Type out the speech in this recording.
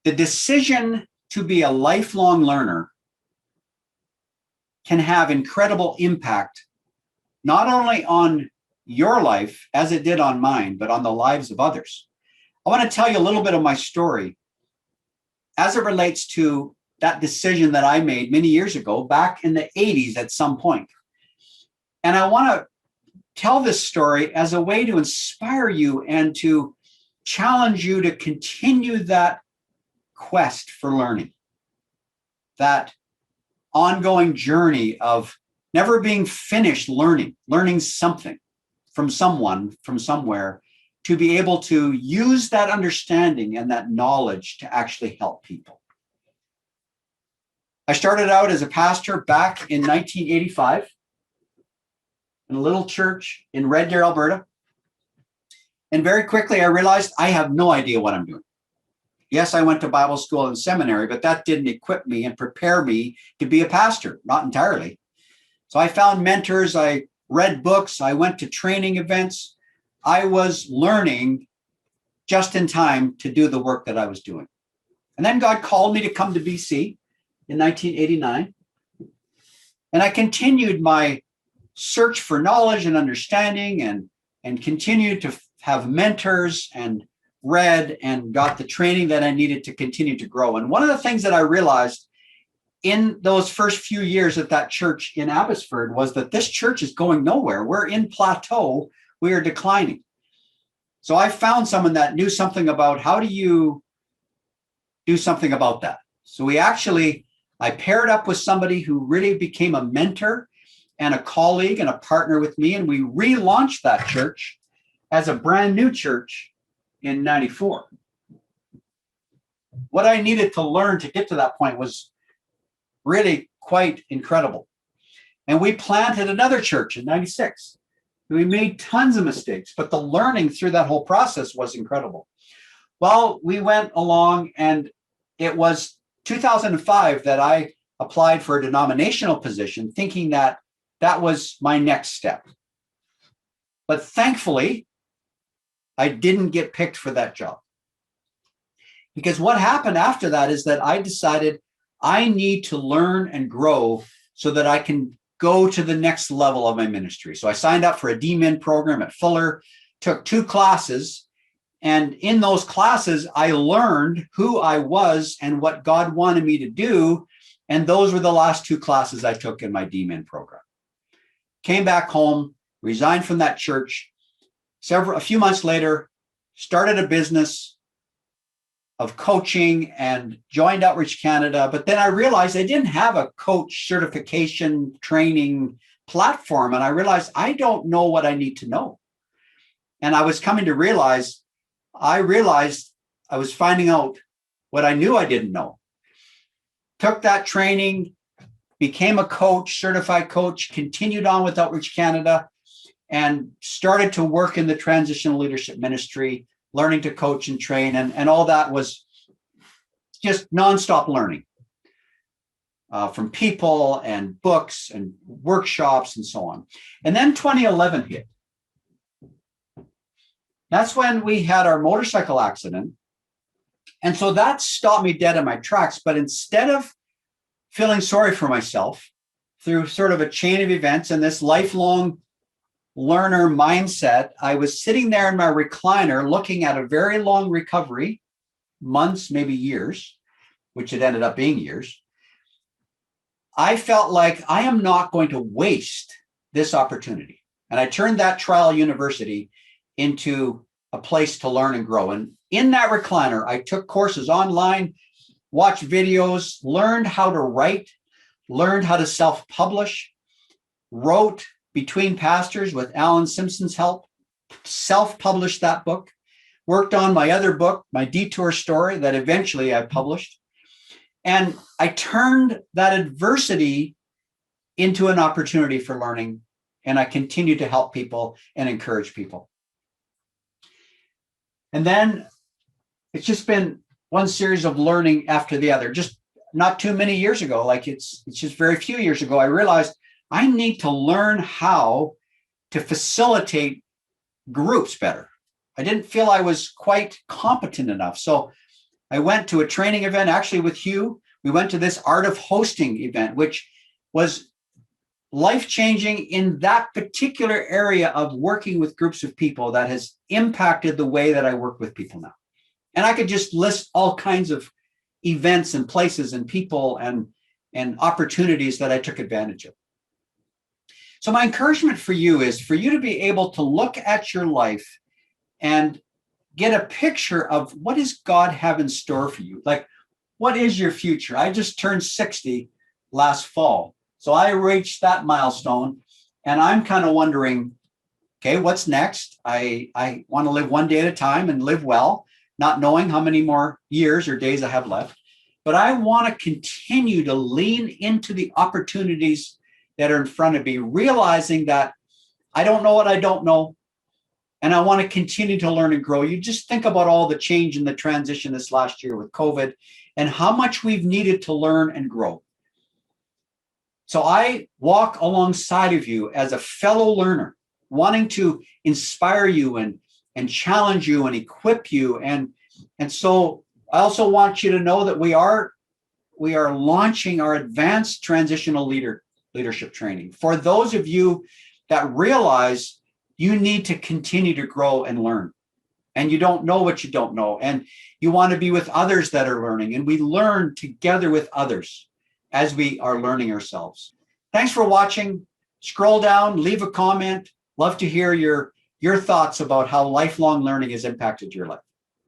The decision to be a lifelong learner can have incredible impact, not only on your life as it did on mine, but on the lives of others. I want to tell you a little bit of my story as it relates to that decision that I made many years ago, back in the 80s at some point. And I want to tell this story as a way to inspire you and to challenge you to continue that quest for learning, that ongoing journey of never being finished learning something from someone, from somewhere, to be able to use that understanding and that knowledge to actually help people. I started out as a pastor back in 1985 in a little church in Red Deer, Alberta. And very quickly, I realized I have no idea what I'm doing. Yes, I went to Bible school and seminary, but that didn't equip me and prepare me to be a pastor, not entirely. So I found mentors, I read books, I went to training events. I was learning just in time to do the work that I was doing. And then God called me to come to BC in 1989. And I continued my search for knowledge and understanding and continued to have mentors and read and got the training that I needed to continue to grow. And one of the things that I realized in those first few years at that church in Abbotsford was that this church is going nowhere. We're in plateau. We are declining. So I found someone that knew something about how do you do something about that. So I paired up with somebody who really became a mentor and a colleague and a partner with me, and we relaunched that church as a brand new church in 94. What I needed to learn to get to that point was really quite incredible. And we planted another church in 96. We made tons of mistakes, but the learning through that whole process was incredible. Well, we went along, and it was 2005 that I applied for a denominational position, thinking that that was my next step. But thankfully, I didn't get picked for that job. Because what happened after that is that I decided I need to learn and grow so that I can go to the next level of my ministry. So I signed up for a DMin program at Fuller, took 2 classes, and in those classes, I learned who I was and what God wanted me to do, and those were the last 2 classes I took in my DMin program. Came back home, resigned from that church. A few months later, started a business of coaching and joined Outreach Canada. But then I realized I didn't have a coach certification training platform. And I realized I don't know what I need to know. And I was coming to realize I was finding out what I knew I didn't know. Took that training, became a coach, certified coach, continued on with Outreach Canada, and started to work in the transitional leadership ministry, learning to coach and train. And all that was just nonstop learning from people and books and workshops and so on. And then 2011 hit. That's when we had our motorcycle accident. And so that stopped me dead in my tracks. But instead of feeling sorry for myself through sort of a chain of events and this lifelong learner mindset, I was sitting there in my recliner looking at a very long recovery, months, maybe years, which it ended up being years. I felt like I am not going to waste this opportunity. And I turned that trial university into a place to learn and grow. And in that recliner, I took courses online, watched videos, learned how to write, learned how to self-publish, wrote Between Pastors with Alan Simpson's help, self-published that book, worked on my other book, my Detour Story, that eventually I published. And I turned that adversity into an opportunity for learning, and I continue to help people and encourage people. And then it's just been one series of learning after the other. Just not too many years ago, like it's just very few years ago, I realized I need to learn how to facilitate groups better. I didn't feel I was quite competent enough. So I went to a training event actually with Hugh. We went to this Art of Hosting event, which was life-changing in that particular area of working with groups of people that has impacted the way that I work with people now. And I could just list all kinds of events and places and people and opportunities that I took advantage of. So my encouragement for you is for you to be able to look at your life and get a picture of what does God have in store for you? Like, what is your future? I just turned 60 last fall. So I reached that milestone and I'm kind of wondering, okay, what's next? I want to live one day at a time and live well, not knowing how many more years or days I have left. But I want to continue to lean into the opportunities that are in front of me, realizing that I don't know what I don't know. And I want to continue to learn and grow. You just think about all the change in the transition this last year with COVID and how much we've needed to learn and grow. So I walk alongside of you as a fellow learner, wanting to inspire you and challenge you and equip you. And so I also want you to know that we are launching our advanced transitional leadership training for those of you that realize you need to continue to grow and learn. And you don't know what you don't know. And you want to be with others that are learning. And we learn together with others as we are learning ourselves. Thanks for watching. Scroll down, leave a comment. Love to hear your thoughts about how lifelong learning has impacted your life.